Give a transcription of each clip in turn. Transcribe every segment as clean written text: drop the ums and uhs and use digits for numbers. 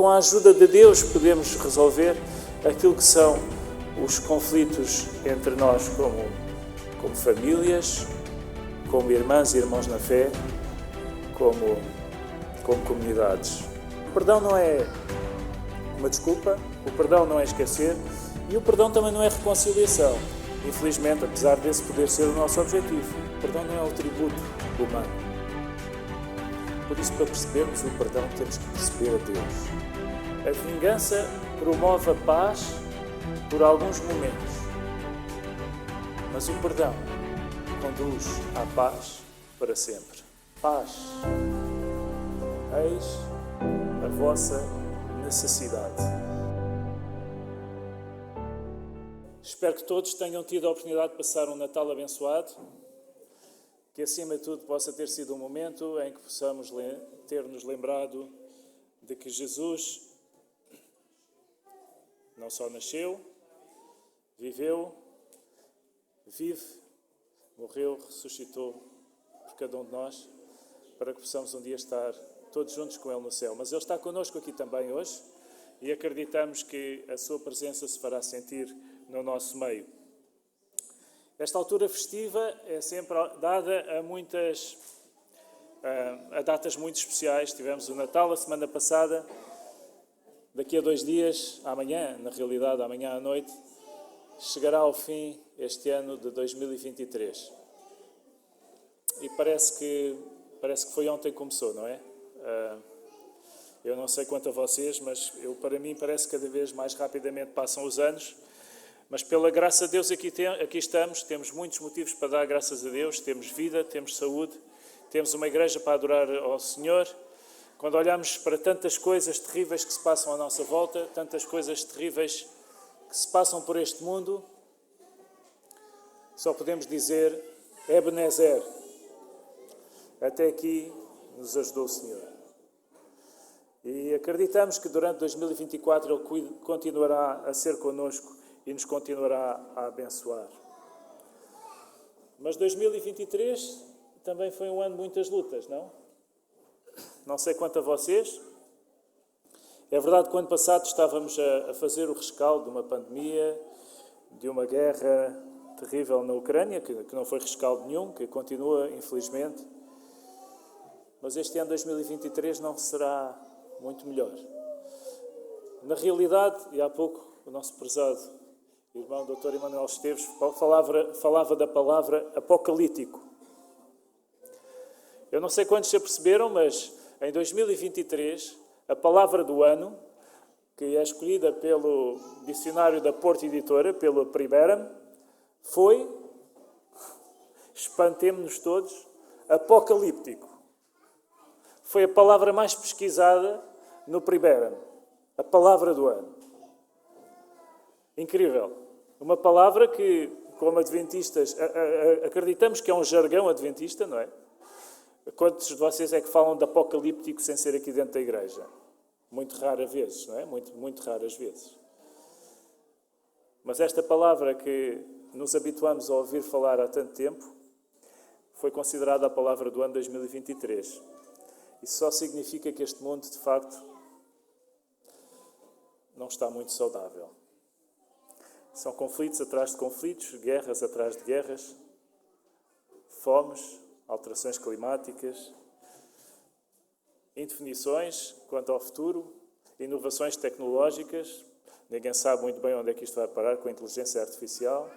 Com a ajuda de Deus podemos resolver aquilo que são os conflitos entre nós como famílias, como irmãs e irmãos na fé, como comunidades. O perdão não é uma desculpa, o perdão não é esquecer e o perdão também não é reconciliação. Infelizmente, apesar desse poder ser o nosso objetivo, o perdão não é o tributo humano. Por isso, para percebermos o perdão, temos que perceber a Deus. A vingança promove a paz por alguns momentos, mas o perdão conduz à paz para sempre. Paz. Eis a vossa necessidade. Espero que todos tenham tido a oportunidade de passar um Natal abençoado, que acima de tudo possa ter sido um momento em que possamos ter-nos lembrado de que Jesus não só nasceu, viveu, vive, morreu, ressuscitou por cada um de nós, para que possamos um dia estar todos juntos com Ele no céu. Mas Ele está connosco aqui também hoje e acreditamos que a sua presença se fará sentir no nosso meio. Esta altura festiva é sempre dada a datas muito especiais. Tivemos o Natal a semana passada. Daqui a 2 dias, amanhã, na realidade, amanhã à noite, chegará ao fim este ano de 2023. E parece que foi ontem que começou, não é? Eu não sei quanto a vocês, mas para mim parece que cada vez mais rapidamente passam os anos. Mas pela graça de Deus aqui estamos, temos muitos motivos para dar graças a Deus, temos vida, temos saúde, temos uma igreja para adorar ao Senhor. Quando olhamos para tantas coisas terríveis que se passam à nossa volta, tantas coisas terríveis que se passam por este mundo, só podemos dizer, Ebenezer, até aqui nos ajudou o Senhor. E acreditamos que durante 2024 Ele continuará a ser connosco e nos continuará a abençoar. Mas 2023 também foi um ano de muitas lutas, não? Não sei quanto a vocês. É verdade que o ano passado estávamos a fazer o rescaldo de uma pandemia, de uma guerra terrível na Ucrânia, que não foi rescaldo nenhum, que continua, infelizmente. Mas este ano 2023 não será muito melhor. Na realidade, e há pouco o nosso prezado irmão Dr. Emanuel Esteves falava da palavra apocalíptico. Eu não sei quantos se aperceberam, mas em 2023, a palavra do ano, que é escolhida pelo dicionário da Porta Editora, pelo Priberam, foi, espantemo-nos todos, apocalíptico. Foi a palavra mais pesquisada no Priberam, a palavra do ano. Incrível. Uma palavra que, como adventistas, acreditamos que é um jargão adventista, não é? Quantos de vocês é que falam de apocalíptico sem ser aqui dentro da igreja? Muito raras vezes, não é? Muito raras vezes. Mas esta palavra que nos habituamos a ouvir falar há tanto tempo foi considerada a palavra do ano 2023. Isso só significa que este mundo, de facto, não está muito saudável. São conflitos atrás de conflitos, guerras atrás de guerras, fomes, alterações climáticas, indefinições quanto ao futuro, inovações tecnológicas. Ninguém sabe muito bem onde é que isto vai parar com a inteligência artificial.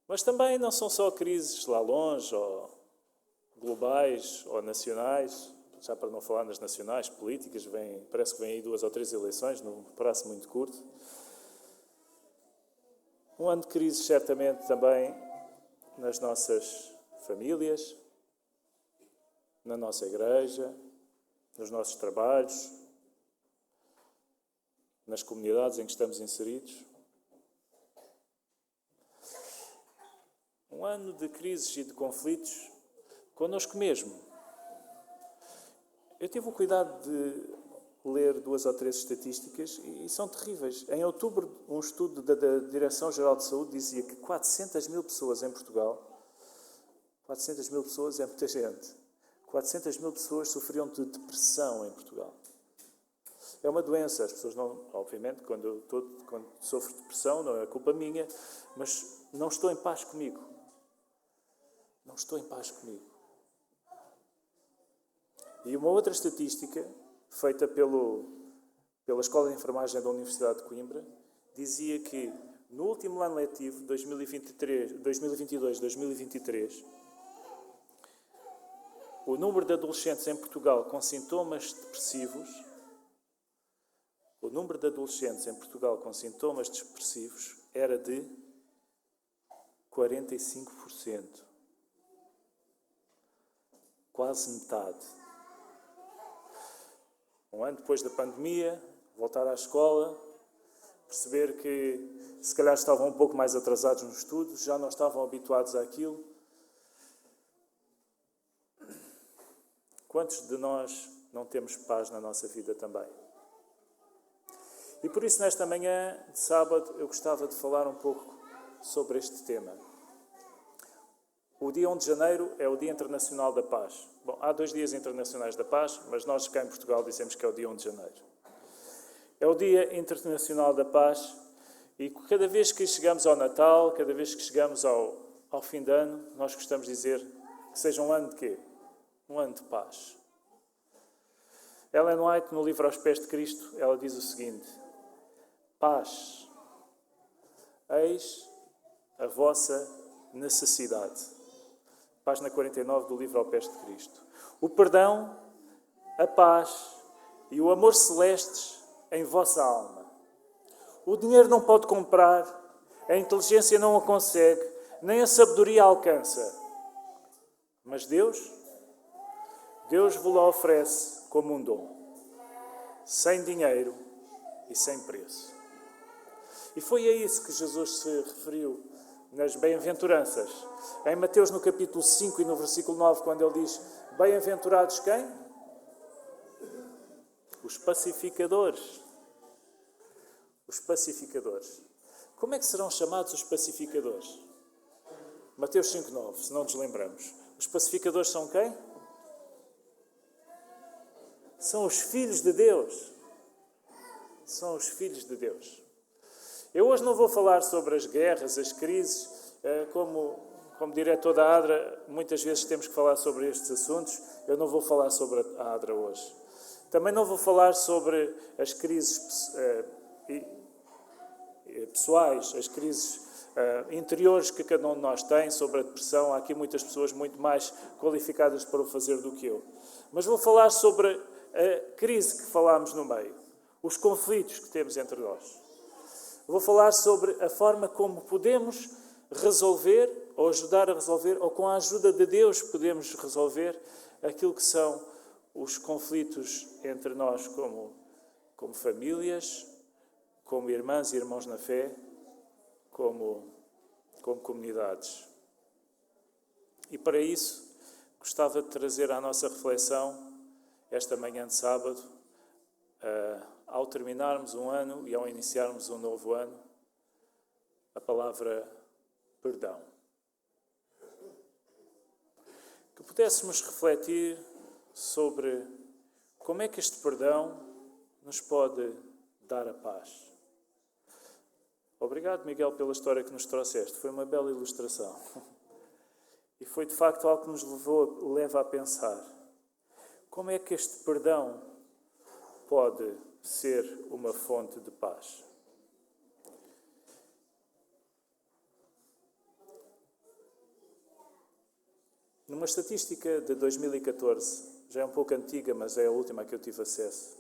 Mas também não são só crises lá longe, ou globais, ou nacionais, já para não falar nas nacionais, políticas, parece que vêm aí 2 ou 3 eleições, num prazo muito curto. Um ano de crises, certamente, também nas nossas famílias, na nossa igreja, nos nossos trabalhos, nas comunidades em que estamos inseridos. Um ano de crises e de conflitos connosco mesmo. Eu tive o cuidado de ler 2 ou 3 estatísticas e são terríveis. Em outubro, um estudo da Direção-Geral de Saúde dizia que 400 mil pessoas em Portugal, 400 mil pessoas é muita gente, 400 mil pessoas sofriam de depressão em Portugal. É uma doença. As pessoas não, obviamente, quando sofro depressão, não é culpa minha, mas não estou em paz comigo. Não estou em paz comigo. E uma outra estatística, feita pela Escola de Enfermagem da Universidade de Coimbra, dizia que no último ano letivo, 2022-2023, o número de adolescentes em Portugal com sintomas depressivos, era de 45%. Quase metade. Um ano depois da pandemia, voltar à escola, perceber que se calhar estavam um pouco mais atrasados nos estudos, já não estavam habituados àquilo. Quantos de nós não temos paz na nossa vida também? E por isso, nesta manhã de sábado, eu gostava de falar um pouco sobre este tema. O dia 1 de janeiro é o Dia Internacional da Paz. Bom, há 2 dias internacionais da paz, mas nós cá em Portugal dizemos que é o dia 1 de janeiro. É o Dia Internacional da Paz e cada vez que chegamos ao Natal, cada vez que chegamos ao fim de ano, nós gostamos de dizer que seja um ano de quê? Um ano de paz. Ellen White, no livro Aos Pés de Cristo, ela diz o seguinte: paz, eis a vossa necessidade. Página 49 do livro Aos Pés de Cristo. O perdão, a paz e o amor celestes em vossa alma. O dinheiro não pode comprar, a inteligência não a consegue, nem a sabedoria alcança. Mas Deus vos la oferece como um dom, sem dinheiro e sem preço. E foi a isso que Jesus se referiu nas bem-aventuranças. Em Mateus, no capítulo 5 e no versículo 9, quando ele diz: bem-aventurados quem? Os pacificadores. Os pacificadores. Como é que serão chamados os pacificadores? Mateus 5,9, se não nos lembramos. Os pacificadores são quem? São os filhos de Deus. São os filhos de Deus. Eu hoje não vou falar sobre as guerras, as crises. Como diretor da ADRA, muitas vezes temos que falar sobre estes assuntos. Eu não vou falar sobre a ADRA hoje. Também não vou falar sobre as crises pessoais, as crises interiores que cada um de nós tem, sobre a depressão. Há aqui muitas pessoas muito mais qualificadas para o fazer do que eu. Mas vou falar sobre a crise que falámos no meio, os conflitos que temos entre nós. Vou falar sobre a forma como podemos resolver, ou ajudar a resolver, ou com a ajuda de Deus podemos resolver aquilo que são os conflitos entre nós como famílias, como irmãs e irmãos na fé, como comunidades. E para isso, gostava de trazer à nossa reflexão, esta manhã de sábado, ao terminarmos um ano e ao iniciarmos um novo ano, a palavra perdão. Que pudéssemos refletir sobre como é que este perdão nos pode dar a paz. Obrigado, Miguel, pela história que nos trouxeste. Foi uma bela ilustração. E foi, de facto, algo que nos leva a pensar. Como é que este perdão pode ser uma fonte de paz? Numa estatística de 2014, já é um pouco antiga, mas é a última a que eu tive acesso,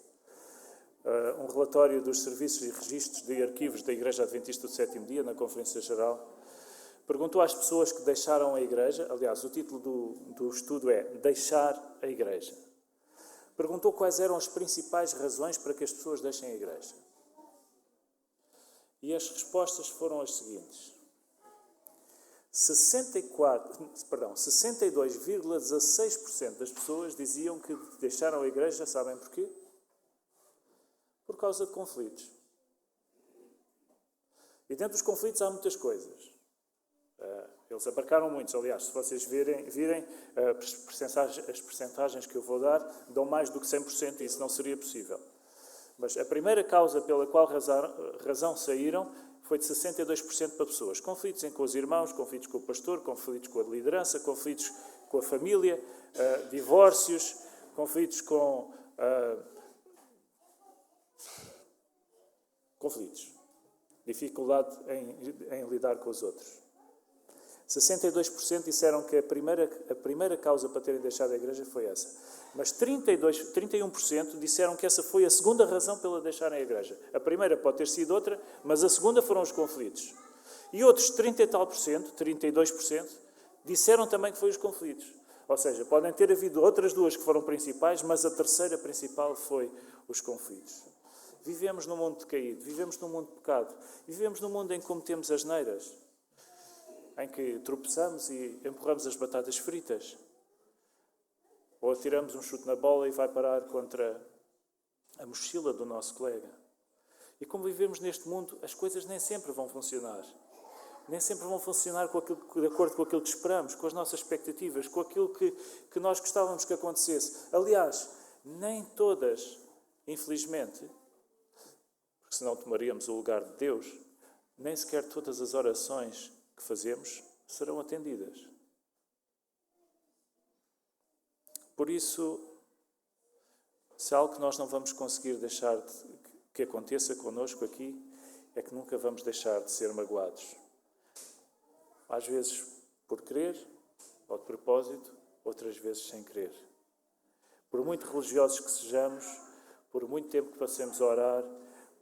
um relatório dos serviços e registros de arquivos da Igreja Adventista do Sétimo Dia, na Conferência Geral, perguntou às pessoas que deixaram a Igreja, aliás, o título do estudo é Deixar a Igreja. Perguntou quais eram as principais razões para que as pessoas deixem a Igreja. E as respostas foram as seguintes. 62,16% das pessoas diziam que deixaram a Igreja, sabem porquê? Por causa de conflitos. E dentro dos conflitos há muitas coisas. Eles abarcaram muitos. Aliás, se vocês virem as percentagens que eu vou dar, dão mais do que 100%, e isso não seria possível. Mas a primeira causa pela qual razão saíram foi de 62% para pessoas. Conflitos com os irmãos, conflitos com o pastor, conflitos com a liderança, conflitos com a família, divórcios, conflitos com... conflitos. Dificuldade em lidar com os outros. 62% disseram que a primeira causa para terem deixado a igreja foi essa. Mas 31% disseram que essa foi a segunda razão pela deixarem a igreja. A primeira pode ter sido outra, mas a segunda foram os conflitos. E outros 30 e tal por cento, 32%, disseram também que foi os conflitos. Ou seja, podem ter havido outras duas que foram principais, mas a terceira principal foi os conflitos. Vivemos num mundo decaído, vivemos num mundo de pecado, vivemos num mundo em que cometemos asneiras, em que tropeçamos e empurramos as batatas fritas, ou atiramos um chute na bola e vai parar contra a mochila do nosso colega. E como vivemos neste mundo, as coisas nem sempre vão funcionar. Nem sempre vão funcionar de acordo com aquilo que esperamos, com as nossas expectativas, com aquilo que nós gostávamos que acontecesse. Aliás, nem todas, infelizmente, porque senão tomaríamos o lugar de Deus, nem sequer todas as orações que fazemos serão atendidas. Por isso, se há algo que nós não vamos conseguir deixar que aconteça connosco aqui, é que nunca vamos deixar de ser magoados. Às vezes por querer, ou de propósito, outras vezes sem querer. Por muito religiosos que sejamos, por muito tempo que passemos a orar,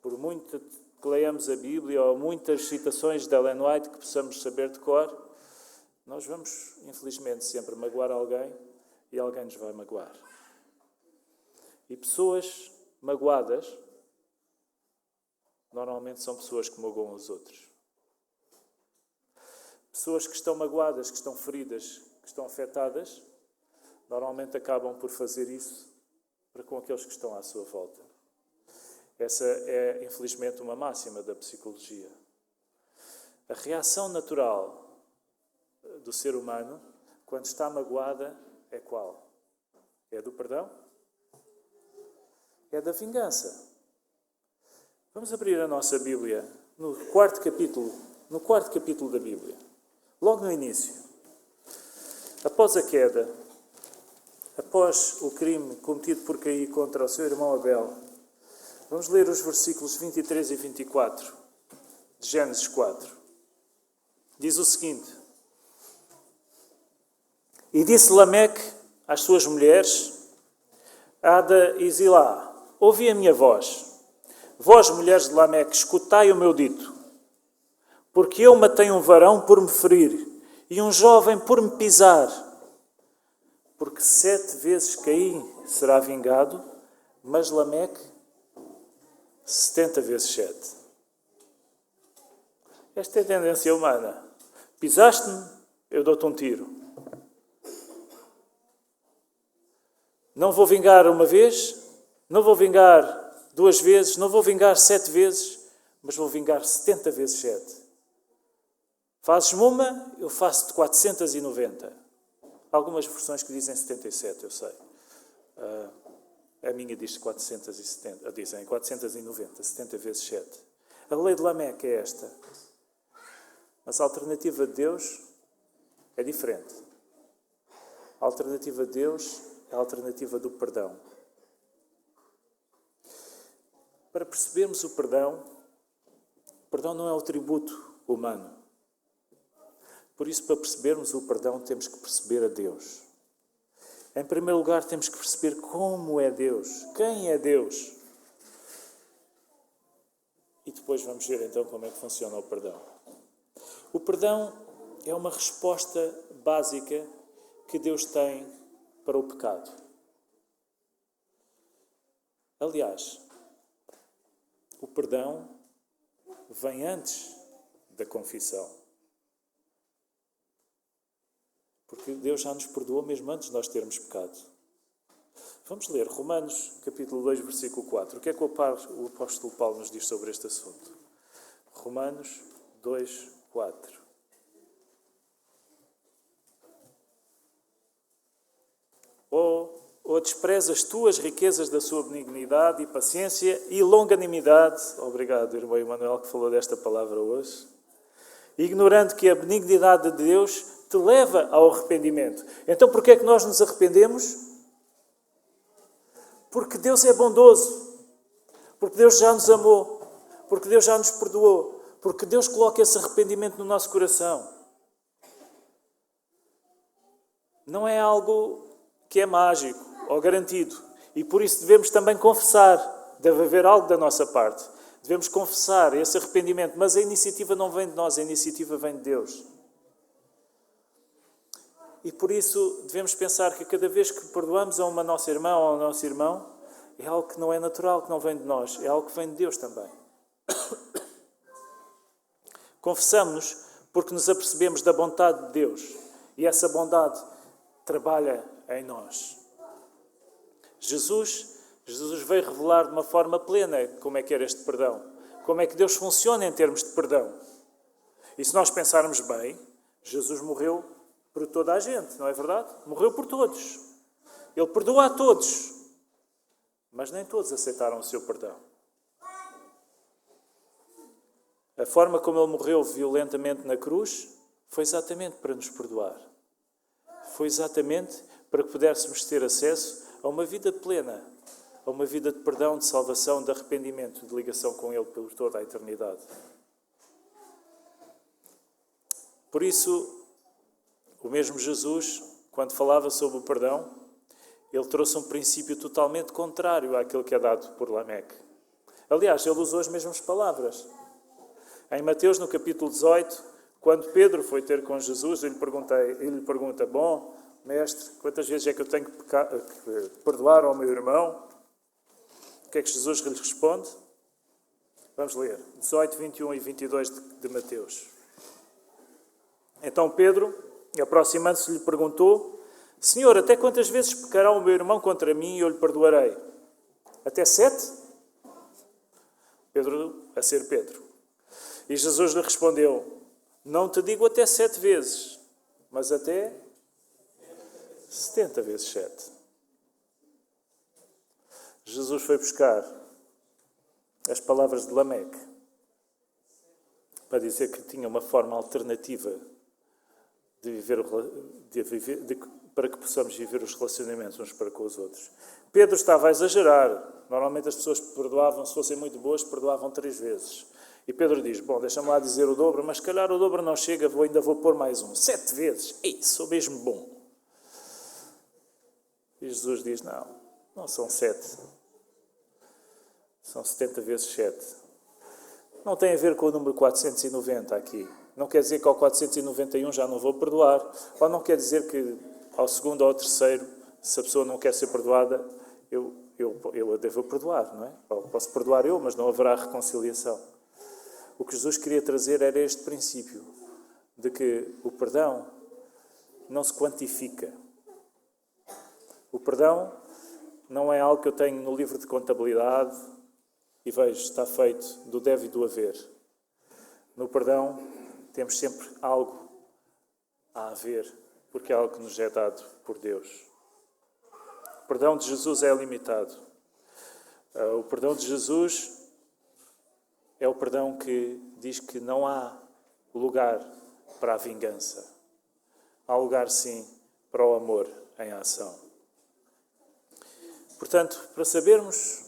por muito que leiamos a Bíblia ou muitas citações de Ellen White que possamos saber de cor, nós vamos, infelizmente, sempre magoar alguém e alguém nos vai magoar. E pessoas magoadas normalmente são pessoas que magoam os outros. Pessoas que estão magoadas, que estão feridas, que estão afetadas, normalmente acabam por fazer isso para com aqueles que estão à sua volta. Essa é, infelizmente, uma máxima da psicologia. A reação natural do ser humano, quando está magoada, é qual? É do perdão? É da vingança. Vamos abrir a nossa Bíblia no quarto capítulo da Bíblia. Logo no início. Após a queda, após o crime cometido por Caim contra o seu irmão Abel, vamos ler os versículos 23 e 24 de Gênesis 4. Diz o seguinte: E disse Lameque às suas mulheres, Ada e Zilá, ouvi a minha voz. Vós, mulheres de Lameque, escutai o meu dito. Porque eu matei um varão por me ferir, e um jovem por me pisar. Porque 7 vezes Caim será vingado, mas Lameque 70 vezes 7. Esta é a tendência humana. Pisaste-me, eu dou-te um tiro. Não vou vingar uma vez, não vou vingar 2 vezes, não vou vingar 7 vezes, mas vou vingar 70 vezes 7. Fazes-me uma, eu faço-te 490. Algumas versões que dizem 77, eu sei. A minha diz 470, dizem 490, 70 vezes 7. A lei de Lameque é esta. Mas a alternativa de Deus é diferente. A alternativa de Deus é a alternativa do perdão. Para percebermos o perdão não é o tributo humano. Por isso, para percebermos o perdão, temos que perceber a Deus. Em primeiro lugar, temos que perceber como é Deus, quem é Deus. E depois vamos ver então como é que funciona o perdão. O perdão é uma resposta básica que Deus tem para o pecado. Aliás, o perdão vem antes da confissão. Porque Deus já nos perdoou mesmo antes de nós termos pecado. Vamos ler Romanos, capítulo 2, versículo 4. O que é que o apóstolo Paulo nos diz sobre este assunto? Romanos 2, 4. ou desprezas tu as riquezas da sua benignidade e paciência e longanimidade? Obrigado, irmão Emanuel, que falou desta palavra hoje. Ignorando que a benignidade de Deus te leva ao arrependimento. Então, por que é que nós nos arrependemos? Porque Deus é bondoso. Porque Deus já nos amou. Porque Deus já nos perdoou. Porque Deus coloca esse arrependimento no nosso coração. Não é algo que é mágico ou garantido. E por isso devemos também confessar. Deve haver algo da nossa parte. Devemos confessar esse arrependimento. Mas a iniciativa não vem de nós, a iniciativa vem de Deus. E por isso devemos pensar que cada vez que perdoamos a uma nossa irmã ou ao nosso irmão, é algo que não é natural, que não vem de nós. É algo que vem de Deus também. Confessamos-nos porque nos apercebemos da bondade de Deus. E essa bondade trabalha em nós. Jesus veio revelar de uma forma plena como é que era este perdão. Como é que Deus funciona em termos de perdão. E se nós pensarmos bem, Jesus morreu por toda a gente, não é verdade? Morreu por todos. Ele perdoa a todos. Mas nem todos aceitaram o seu perdão. A forma como ele morreu violentamente na cruz foi exatamente para nos perdoar. Foi exatamente para que pudéssemos ter acesso a uma vida plena, a uma vida de perdão, de salvação, de arrependimento, de ligação com Ele por toda a eternidade. Por isso, o mesmo Jesus, quando falava sobre o perdão, ele trouxe um princípio totalmente contrário àquele que é dado por Lameque. Aliás, ele usou as mesmas palavras. Em Mateus, no capítulo 18, quando Pedro foi ter com Jesus, ele lhe pergunta, bom, mestre, quantas vezes é que eu tenho que perdoar ao meu irmão? O que é que Jesus lhe responde? Vamos ler, 18, 21 e 22 de Mateus. Então Pedro, aproximando-se, lhe perguntou, Senhor, até quantas vezes pecará o meu irmão contra mim e eu lhe perdoarei? Até 7? Pedro, a ser Pedro. E Jesus lhe respondeu, não te digo até 7 vezes, mas até 70 vezes 7. Jesus foi buscar as palavras de Lameque para dizer que tinha uma forma alternativa para que possamos viver os relacionamentos uns para com os outros. Pedro estava a exagerar. Normalmente as pessoas perdoavam, se fossem muito boas, perdoavam 3 vezes. E Pedro diz, bom, deixa-me lá dizer o dobro, mas se calhar o dobro não chega, ainda vou pôr mais 7 vezes. Ei, sou mesmo bom. E Jesus diz, não são 7. São 70 vezes 7. Não tem a ver com o número 490 aqui. Não quer dizer que ao 491 já não vou perdoar. Ou não quer dizer que ao segundo ou ao terceiro, se a pessoa não quer ser perdoada, eu a devo perdoar, não é? Ou posso perdoar eu, mas não haverá reconciliação. O que Jesus queria trazer era este princípio de que o perdão não se quantifica. O perdão não é algo que eu tenho no livro de contabilidade e vejo, está feito do deve e do haver. No perdão temos sempre algo a haver, porque é algo que nos é dado por Deus. O perdão de Jesus é limitado. O perdão de Jesus é o perdão que diz que não há lugar para a vingança. Há lugar, sim, para o amor em ação. Portanto, para sabermos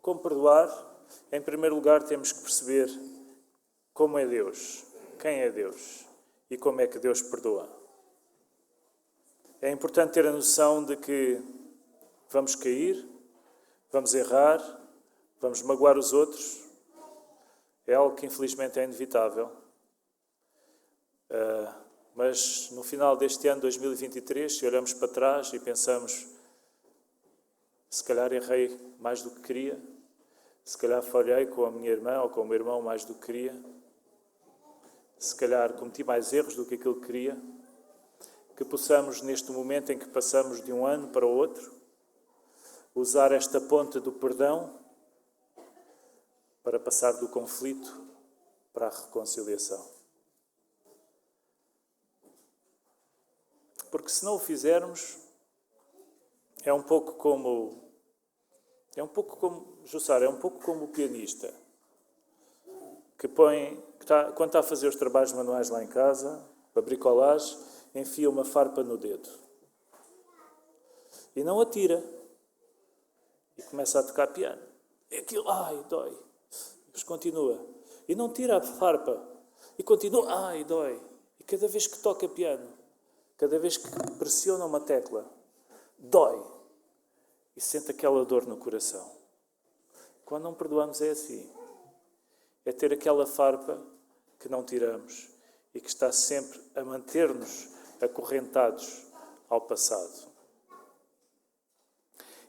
como perdoar, em primeiro lugar temos que perceber como é Deus, quem é Deus e como é que Deus perdoa. É importante ter a noção de que vamos cair, vamos errar, vamos magoar os outros. É algo que infelizmente é inevitável. Mas no final deste ano, 2023, se olhamos para trás e pensamos, se calhar errei mais do que queria, se calhar falhei com a minha irmã ou com o meu irmão mais do que queria, se calhar cometi mais erros do que aquilo que queria, que possamos, neste momento em que passamos de um ano para o outro, usar esta ponte do perdão para passar do conflito para a reconciliação. Porque se não o fizermos, é um pouco como Jussara, é um pouco como o pianista quando está a fazer os trabalhos manuais lá em casa, para bricolagem, enfia uma farpa no dedo e não atira e começa a tocar piano. E aquilo, dói. Mas continua. E não tira a farpa. E continua, dói. E cada vez que toca piano, cada vez que pressiona uma tecla, dói. E sente aquela dor no coração. Quando não perdoamos é assim. É ter aquela farpa que não tiramos e que está sempre a manter-nos acorrentados ao passado.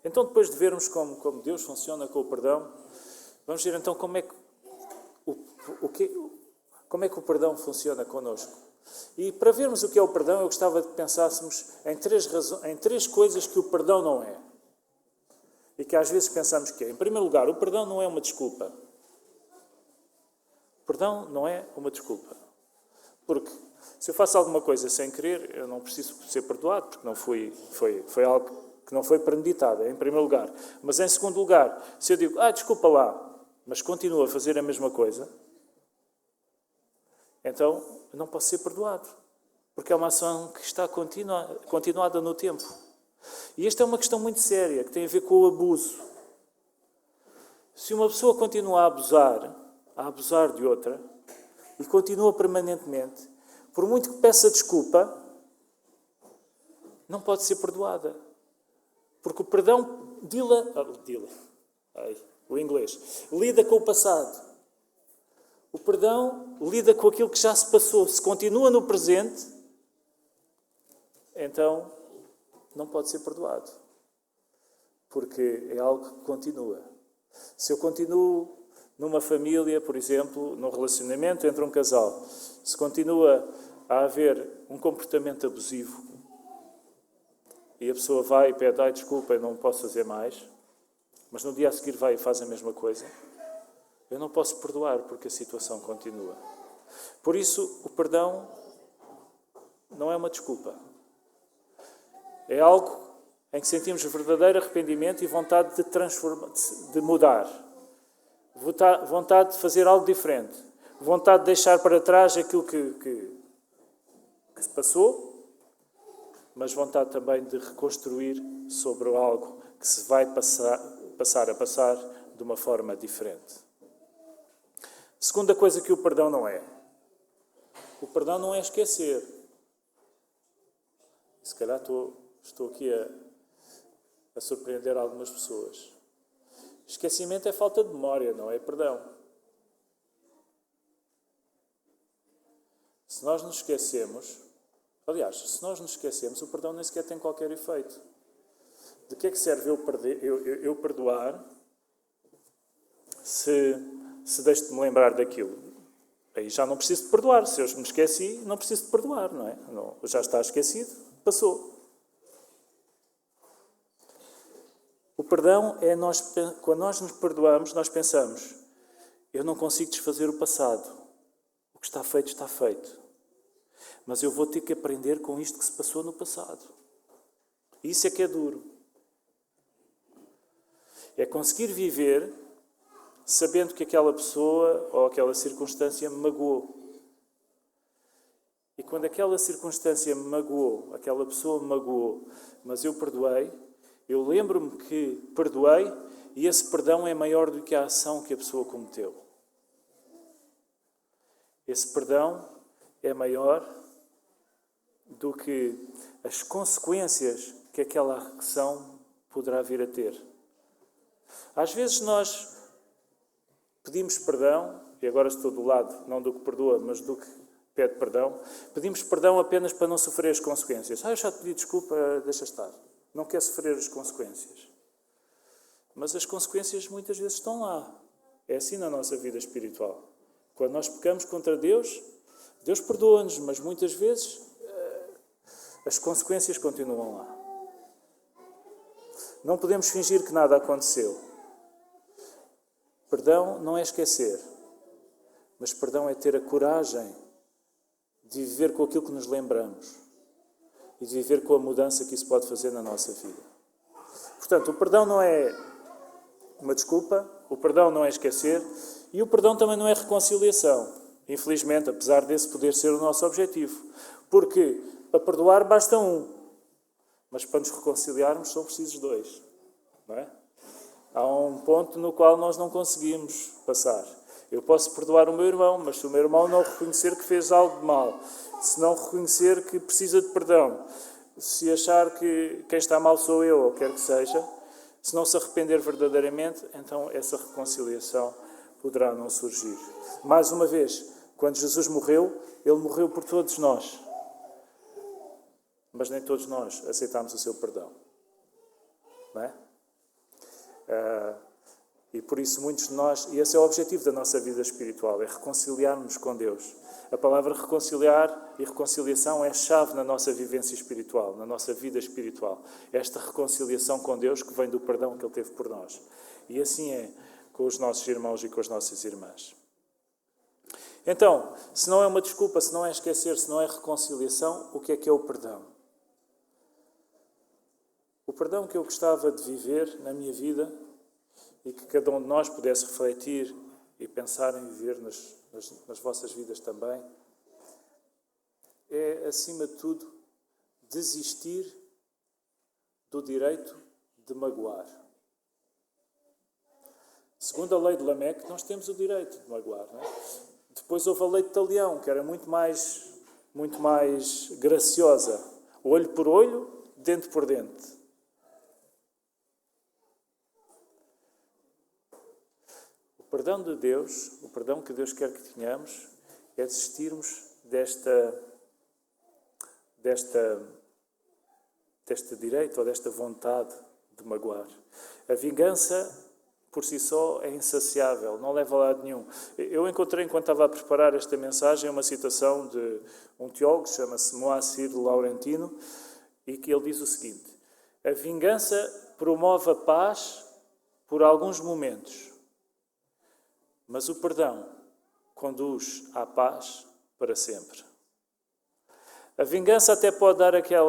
Então, depois de vermos como Deus funciona com o perdão, vamos ver então como é que o perdão funciona connosco. E para vermos o que é o perdão, eu gostava de pensássemos em três coisas que o perdão não é. E que às vezes pensamos que é. Em primeiro lugar, o perdão não é uma desculpa. O perdão não é uma desculpa. Porque se eu faço alguma coisa sem querer, eu não preciso ser perdoado, porque não foi algo que não foi premeditado, em primeiro lugar. Mas em segundo lugar, se eu digo, desculpa lá, mas continuo a fazer a mesma coisa, então eu não posso ser perdoado. Porque é uma ação que está continuada no tempo. E esta é uma questão muito séria, que tem a ver com o abuso. Se uma pessoa continua a abusar de outra, e continua permanentemente, por muito que peça desculpa, não pode ser perdoada. Porque o perdão lida com o passado. O perdão lida com aquilo que já se passou. Se continua no presente, então não pode ser perdoado. Porque é algo que continua. Se eu continuo numa família, por exemplo, num relacionamento entre um casal, se continua a haver um comportamento abusivo e a pessoa vai e pede, desculpa, eu não posso fazer mais, mas no dia a seguir vai e faz a mesma coisa, eu não posso perdoar porque a situação continua. Por isso, o perdão não é uma desculpa. É algo em que sentimos verdadeiro arrependimento e vontade de transformar, de mudar. Vontade de fazer algo diferente. Vontade de deixar para trás aquilo que se passou, mas vontade também de reconstruir sobre algo que se vai passar de uma forma diferente. Segunda coisa que o perdão não é. O perdão não é esquecer. Se calhar estou aqui a surpreender algumas pessoas. Esquecimento é falta de memória, não é perdão. Se nós nos esquecemos, o perdão nem sequer tem qualquer efeito. De que é que serve eu perdoar se deixo de me lembrar daquilo? Aí já não preciso de perdoar. Se eu me esqueci, não preciso de perdoar, não é? Não, já está esquecido, passou. O perdão é quando nós nos perdoamos, nós pensamos, eu não consigo desfazer o passado. O que está feito, está feito. Mas eu vou ter que aprender com isto que se passou no passado. E isso é que é duro. É conseguir viver sabendo que aquela pessoa ou aquela circunstância me magoou. E quando aquela circunstância me magoou, aquela pessoa me magoou, mas eu perdoei, eu lembro-me que perdoei e esse perdão é maior do que a ação que a pessoa cometeu. Esse perdão é maior do que as consequências que aquela ação poderá vir a ter. Às vezes nós pedimos perdão, e agora estou do lado, não do que perdoa, mas do que pede perdão, pedimos perdão apenas para não sofrer as consequências. Eu já te pedi desculpa, deixa estar. Não quer sofrer as consequências. Mas as consequências muitas vezes estão lá. É assim na nossa vida espiritual. Quando nós pecamos contra Deus, Deus perdoa-nos, mas muitas vezes as consequências continuam lá. Não podemos fingir que nada aconteceu. Perdão não é esquecer, mas perdão é ter a coragem de viver com aquilo que nos lembramos e de viver com a mudança que isso pode fazer na nossa vida. Portanto, o perdão não é uma desculpa, o perdão não é esquecer e o perdão também não é reconciliação. Infelizmente, apesar desse poder ser o nosso objetivo. Porque para perdoar basta um, mas para nos reconciliarmos são precisos dois. Não é? Há um ponto no qual nós não conseguimos passar. Eu posso perdoar o meu irmão, mas se o meu irmão não reconhecer que fez algo de mal, se não reconhecer que precisa de perdão, se achar que quem está mal sou eu, ou quer que seja, se não se arrepender verdadeiramente, então essa reconciliação poderá não surgir. Mais uma vez, quando Jesus morreu, Ele morreu por todos nós. Mas nem todos nós aceitámos o seu perdão. Não é? E por isso muitos de nós, e esse é o objetivo da nossa vida espiritual, é reconciliar-nos com Deus. A palavra reconciliar e reconciliação é a chave na nossa vivência espiritual, na nossa vida espiritual. Esta reconciliação com Deus que vem do perdão que Ele teve por nós. E assim é com os nossos irmãos e com as nossas irmãs. Então, se não é uma desculpa, se não é esquecer, se não é reconciliação, o que é o perdão? O perdão que eu gostava de viver na minha vida e que cada um de nós pudesse refletir e pensar em viver nas vossas vidas também, é, acima de tudo, desistir do direito de magoar. Segundo a lei de Lameque, nós temos o direito de magoar. Não é? Depois houve a lei de Talião, que era muito mais graciosa. Olho por olho, dente por dente. O perdão de Deus, o perdão que Deus quer que tenhamos, é desistirmos deste direito ou desta vontade de magoar. A vingança, por si só, é insaciável, não leva a lado nenhum. Eu encontrei, enquanto estava a preparar esta mensagem, uma citação de um teólogo, chama-se Moacir Laurentino, e que ele diz o seguinte: a vingança promove a paz por alguns momentos, mas o perdão conduz à paz para sempre. A vingança até pode dar aquele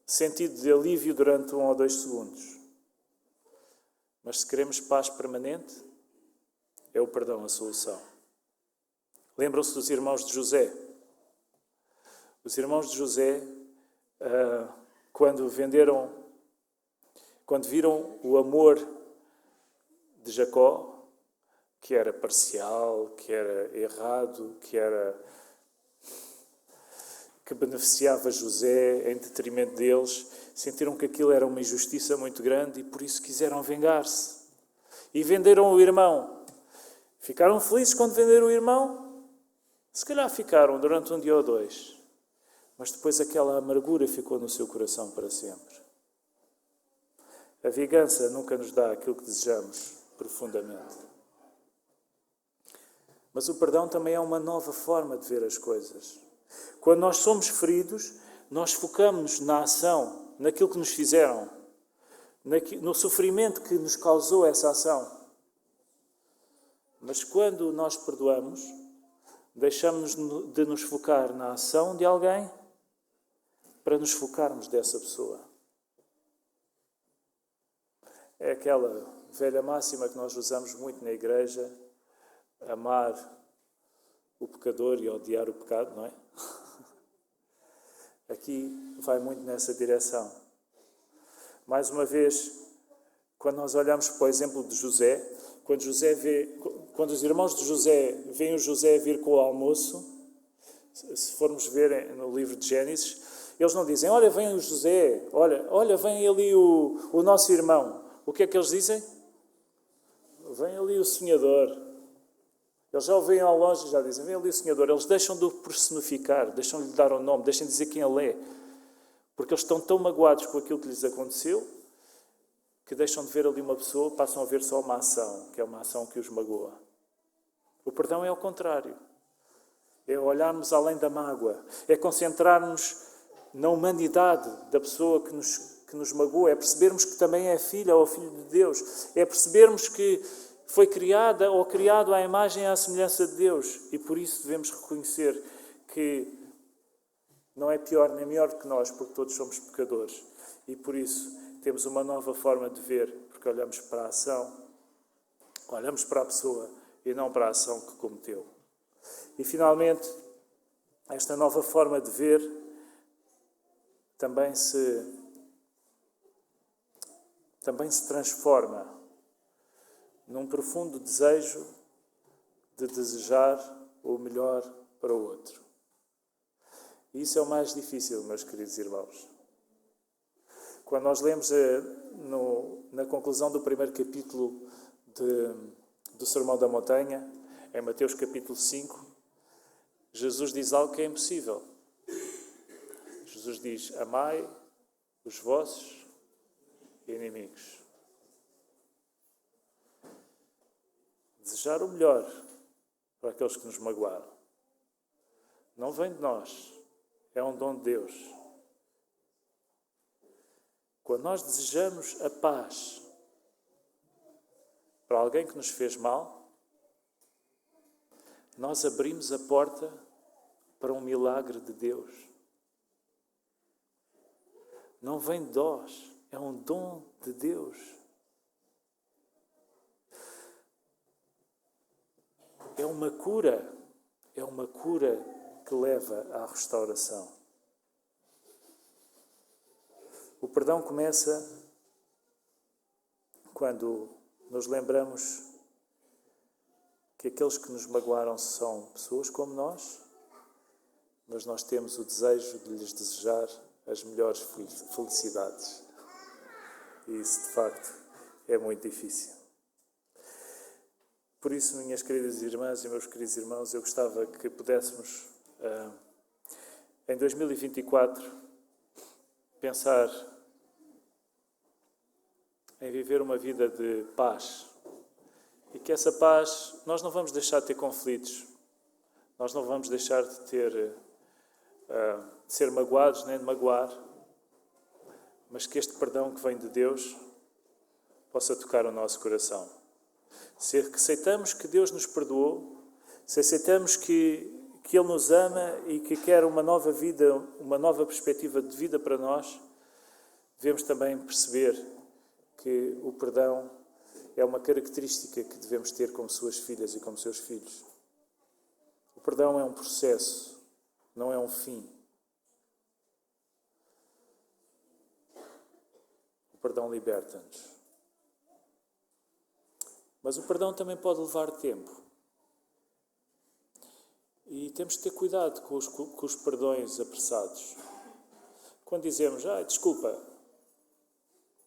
sentido de alívio durante 1 ou 2 segundos. Mas se queremos paz permanente, é o perdão a solução. Lembram-se dos irmãos de José? Os irmãos de José, quando viram o amor de Jacó, que era parcial, que era errado, que beneficiava José em detrimento deles, sentiram que aquilo era uma injustiça muito grande e por isso quiseram vingar-se. E venderam o irmão. Ficaram felizes quando venderam o irmão? Se calhar ficaram durante 1 dia ou 2. Mas depois aquela amargura ficou no seu coração para sempre. A vingança nunca nos dá aquilo que desejamos profundamente. Mas o perdão também é uma nova forma de ver as coisas. Quando nós somos feridos, nós focamos na ação, naquilo que nos fizeram, no sofrimento que nos causou essa ação. Mas quando nós perdoamos, deixamos de nos focar na ação de alguém para nos focarmos dessa pessoa. É aquela velha máxima que nós usamos muito na igreja: amar o pecador e odiar o pecado, não é? Aqui vai muito nessa direção. Mais uma vez, quando nós olhamos para o exemplo de José, quando os irmãos de José veem o José vir com o almoço, se formos ver no livro de Gênesis, eles não dizem: olha, vem o José, olha, vem ali o nosso irmão. O que é que eles dizem? Vem ali o sonhador. Eles já o veem ao longe e já dizem: vem ali o sonhador. Eles deixam de o personificar, deixam de lhe dar um nome, deixam de dizer quem ele é. Porque eles estão tão magoados com aquilo que lhes aconteceu que deixam de ver ali uma pessoa, passam a ver só uma ação, que é uma ação que os magoa. O perdão é ao contrário. É olharmos além da mágoa. É concentrarmos na humanidade da pessoa que nos magoa. É percebermos que também é filha ou filho de Deus. É percebermos que foi criada ou criado à imagem e à semelhança de Deus. E por isso devemos reconhecer que não é pior nem melhor que nós, porque todos somos pecadores. E por isso temos uma nova forma de ver, porque olhamos para a ação, olhamos para a pessoa e não para a ação que cometeu. E finalmente, esta nova forma de ver também se transforma num profundo desejo de desejar o melhor para o outro. E isso é o mais difícil, meus queridos irmãos. Quando nós lemos na conclusão do primeiro capítulo do Sermão da Montanha, em Mateus capítulo 5, Jesus diz algo que é impossível. Jesus diz: amai os vossos inimigos. Desejar o melhor para aqueles que nos magoaram. Não vem de nós, é um dom de Deus. Quando nós desejamos a paz para alguém que nos fez mal, nós abrimos a porta para um milagre de Deus. Não vem de nós, é um dom de Deus. É uma cura que leva à restauração. O perdão começa quando nos lembramos que aqueles que nos magoaram são pessoas como nós, mas nós temos o desejo de lhes desejar as melhores felicidades. E isso, de facto, é muito difícil. Por isso, minhas queridas irmãs e meus queridos irmãos, eu gostava que pudéssemos, em 2024, pensar em viver uma vida de paz. E que essa paz, nós não vamos deixar de ter conflitos, nós não vamos deixar de ser magoados nem de magoar, mas que este perdão que vem de Deus possa tocar o nosso coração. Se aceitamos que Deus nos perdoou, se aceitamos que Ele nos ama e que quer uma nova vida, uma nova perspectiva de vida para nós, devemos também perceber que o perdão é uma característica que devemos ter como suas filhas e como seus filhos. O perdão é um processo, não é um fim. O perdão liberta-nos. Mas o perdão também pode levar tempo. E temos de ter cuidado com os perdões apressados. Quando dizemos, desculpa,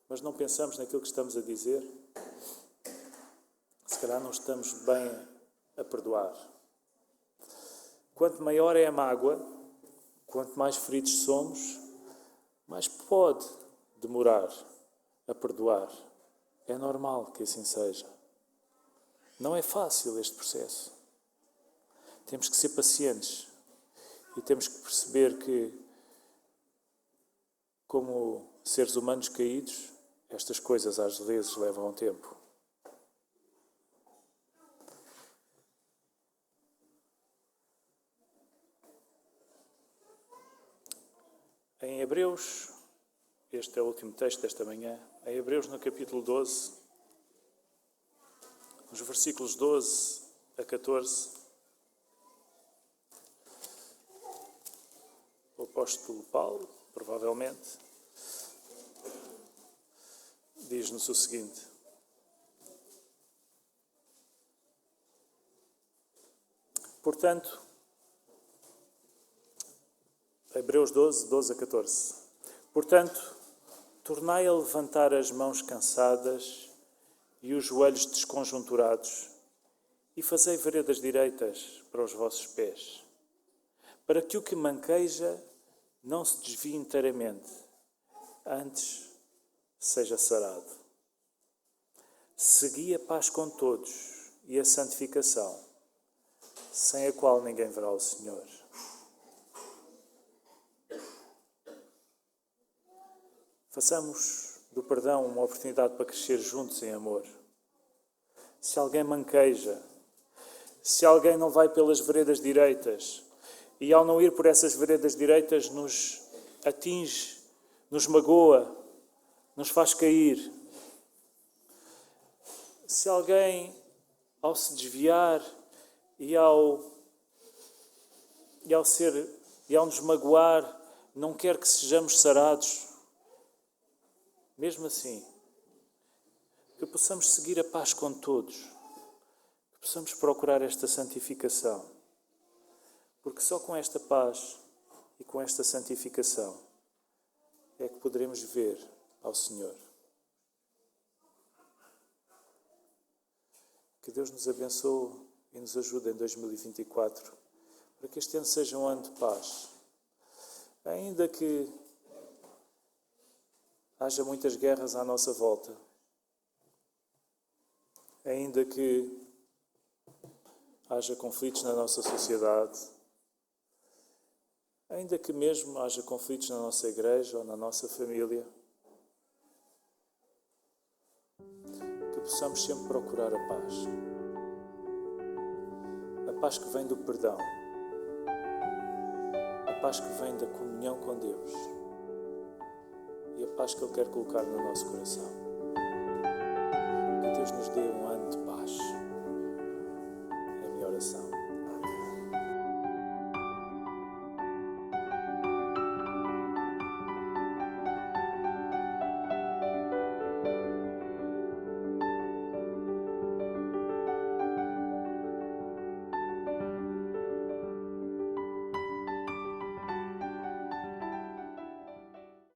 mas não pensamos naquilo que estamos a dizer, se calhar não estamos bem a perdoar. Quanto maior é a mágoa, quanto mais feridos somos, mais pode demorar a perdoar. É normal que assim seja. Não é fácil este processo. Temos que ser pacientes e temos que perceber que, como seres humanos caídos, estas coisas às vezes levam tempo. Em Hebreus, este é o último texto desta manhã, em Hebreus no capítulo 12, nos versículos 12 a 14, o apóstolo Paulo, provavelmente, diz-nos o seguinte: portanto, Hebreus 12, 12 a 14. Portanto, tornai a levantar as mãos cansadas e os joelhos desconjunturados, e fazei veredas direitas para os vossos pés, para que o que manqueja não se desvie inteiramente, antes seja sarado. Segui a paz com todos e a santificação, sem a qual ninguém verá o Senhor. Façamos do perdão uma oportunidade para crescer juntos em amor. Se alguém manqueja, se alguém não vai pelas veredas direitas e ao não ir por essas veredas direitas nos atinge, nos magoa, nos faz cair. Se alguém, ao se desviar e ao nos magoar, não quer que sejamos sarados, mesmo assim, que possamos seguir a paz com todos, que possamos procurar esta santificação, porque só com esta paz e com esta santificação é que poderemos ver ao Senhor. Que Deus nos abençoe e nos ajude em 2024, para que este ano seja um ano de paz. Ainda que haja muitas guerras à nossa volta, ainda que haja conflitos na nossa sociedade, ainda que mesmo haja conflitos na nossa igreja ou na nossa família, que possamos sempre procurar a paz que vem do perdão, a paz que vem da comunhão com Deus e a paz que Ele quer colocar no nosso coração. Que Deus nos dê um ano